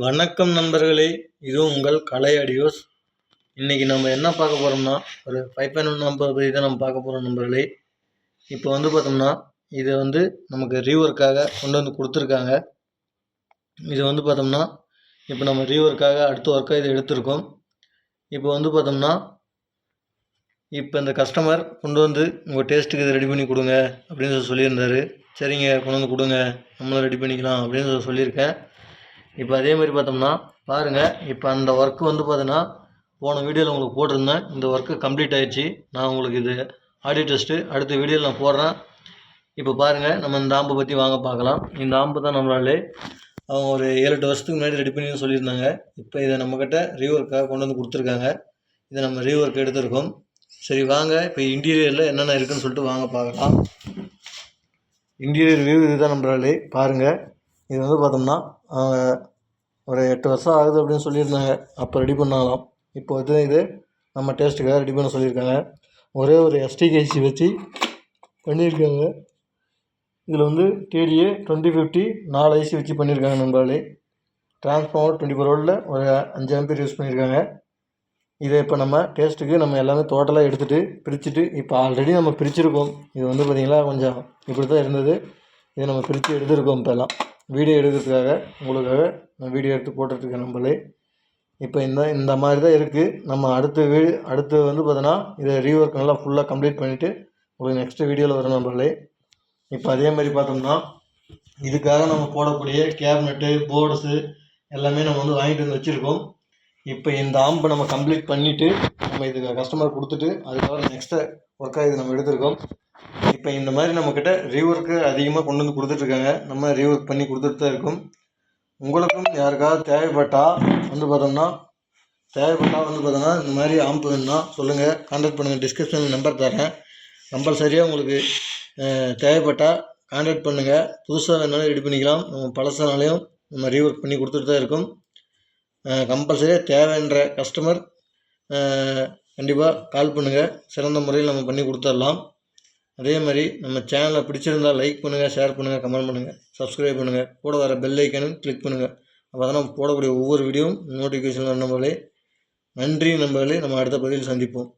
வணக்கம் நண்பர்களே, இது உங்கள் கலை ஆடியோஸ். இன்றைக்கி நம்ம என்ன பார்க்க போகிறோம்னா, ஒரு 5.1 நம்பர் பற்றி தான் நம்ம பார்க்க போகிறோம் நண்பர்களே. இப்போ பார்த்தோம்னா, இதை நமக்கு ரீவொர்க்காக கொண்டு கொடுத்துருக்காங்க. இது பார்த்தோம்னா, இப்போ நம்ம ரீவொர்க்காக அடுத்த ஒர்க்காக இதை எடுத்திருக்கோம். இப்போ பார்த்தோம்னா, இப்போ இந்த கஸ்டமர் கொண்டு உங்கள் டேஸ்ட்டுக்கு இதை ரெடி பண்ணி கொடுங்க அப்படின்னு சொல்லியிருந்தார். சரிங்க, கொண்டு கொடுங்க, நம்மளும் ரெடி பண்ணிக்கலாம் அப்படின்னு சொல்லியிருக்கேன். இப்போ அதே மாதிரி பார்த்தோம்னா பாருங்கள், இப்போ அந்த ஒர்க்கு பார்த்தீங்கன்னா போன வீடியோவில் உங்களுக்கு போட்டிருந்தேன். இந்த ஒர்க்கு கம்ப்ளீட் ஆகிடுச்சு. நான் உங்களுக்கு இது ஆடியோ டெஸ்ட்டு அடுத்த வீடியோவில் நான் போடுறேன். இப்போ பாருங்கள், நம்ம இந்த ஆம்பை பற்றி வாங்க பார்க்கலாம். இந்த ஆம்பு தான் நம்மளாலே அவங்க ஒரு 7-8 வருஷத்துக்கு முன்னாடி ரெடி பண்ணி சொல்லியிருந்தாங்க. இப்போ இதை நம்மக்கிட்ட ரீவொர்க்காக கொண்டு கொடுத்துருக்காங்க. இதை நம்ம ரீவொர்க் எடுத்திருக்கோம். சரி வாங்க, இப்போ இன்டீரியரில் என்னென்ன இருக்குதுன்னு சொல்லிட்டு வாங்க பார்க்கலாம். இன்டீரியர் வியூ இதுதான் நம்மளாலே பாருங்கள். இது பார்த்தோம்னா ஒரு 8 வருஷம் ஆகுது அப்படின்னு சொல்லியிருந்தாங்க. அப்போ ரெடி பண்ணாங்களாம். இப்போ இது நம்ம டேஸ்ட்டுக்காக ரெடி பண்ண சொல்லியிருக்காங்க. ஒரே ஒரு எஸ்டிகேசி வச்சு பண்ணியிருக்காங்க. இதில் டிடிஏ 2050 4 ஐசி வச்சு பண்ணியிருக்காங்க நண்பர்களே. டிரான்ஸ்ஃபார்மர் 24 வோல்ட்டில் ஒரு 5 ஆம்பியர் யூஸ் பண்ணியிருக்காங்க. இதை இப்போ நம்ம டேஸ்ட்டுக்கு நம்ம எல்லாமே டோட்டலாக எடுத்துகிட்டு பிரிச்சுட்டு, இப்போ ஆல்ரெடி நம்ம பிரிச்சுருக்கோம். இது பார்த்திங்களா கொஞ்சம் இப்படி தான் இருந்தது. இதை நம்ம பிரித்து எடுத்துருக்கோம். இப்போ எல்லாம் வீடியோ எடுக்கிறதுக்காக உங்களுக்காக நான் வீடியோ எடுத்து போட்டுட்ருக்கேன் நம்மளே. இப்போ இந்த மாதிரி தான் இருக்குது. நம்ம அடுத்து பார்த்தோன்னா இதை ரீவொர்க் நல்லா ஃபுல்லாக கம்ப்ளீட் பண்ணிவிட்டு உங்களுக்கு நெக்ஸ்ட்டு வீடியோவில் வரும் நம்மளே. இப்போ அதே மாதிரி பார்த்தோம்னா இதுக்காக நம்ம போடக்கூடிய கேபினட்டு போர்ட்ஸு எல்லாமே நம்ம வாங்கிட்டு வந்து வச்சுருக்கோம். இப்போ இந்த ஆம்பை நம்ம கம்ப்ளீட் பண்ணிவிட்டு நம்ம இதுக்கு கஸ்டமர் கொடுத்துட்டு அதுக்காக நெக்ஸ்ட்டு ஒர்க்காக இது நம்ம எடுத்திருக்கோம். இப்போ இந்த மாதிரி நம்மக்கிட்ட ரீவொர்க்கு அதிகமாக கொண்டு கொடுத்துட்ருக்காங்க. நம்ம ரீவொர்க் பண்ணி கொடுத்துட்டு தான் இருக்கோம். உங்களுக்கும் யாருக்காவது தேவைப்பட்டால் பார்த்தோம்னா இந்த மாதிரி ஆம்பு வேணும்னா சொல்லுங்கள், கான்டாக்ட் பண்ணுங்கள். டிஸ்கிரிப்ஷனில் நம்பர் தரேன். கம்பல்சரியாக உங்களுக்கு தேவைப்பட்டால் கான்டாக்ட் பண்ணுங்கள். புதுசாக வேணாலும் ரெடி பண்ணிக்கலாம். நம்ம பழசனாலையும் நம்ம ரீவொர்க் பண்ணி கொடுத்துட்டு தான் இருக்கோம். கம்பல்சரியாக தேவைன்ற கஸ்டமர் கண்டிப்பாக கால் பண்ணுங்கள். சிறந்த முறையில் நம்ம பண்ணி கொடுத்துடலாம். அதே மாதிரி நம்ம சேனலை பிடிச்சிருந்தால் லைக் பண்ணுங்கள், ஷேர் பண்ணுங்கள், கமெண்ட் பண்ணுங்கள், சப்ஸ்கிரைப் பண்ணுங்கள். கூட வர பெல் ஐக்கனும் கிளிக் பண்ணுங்கள். அப்போ தான் நம்ம போடக்கூடிய ஒவ்வொரு வீடியோவும் நோட்டிஃபிகேஷன் நண்பர்களே. நன்றி நண்பர்களே. நம்ம அடுத்த பதிவில் சந்திப்போம்.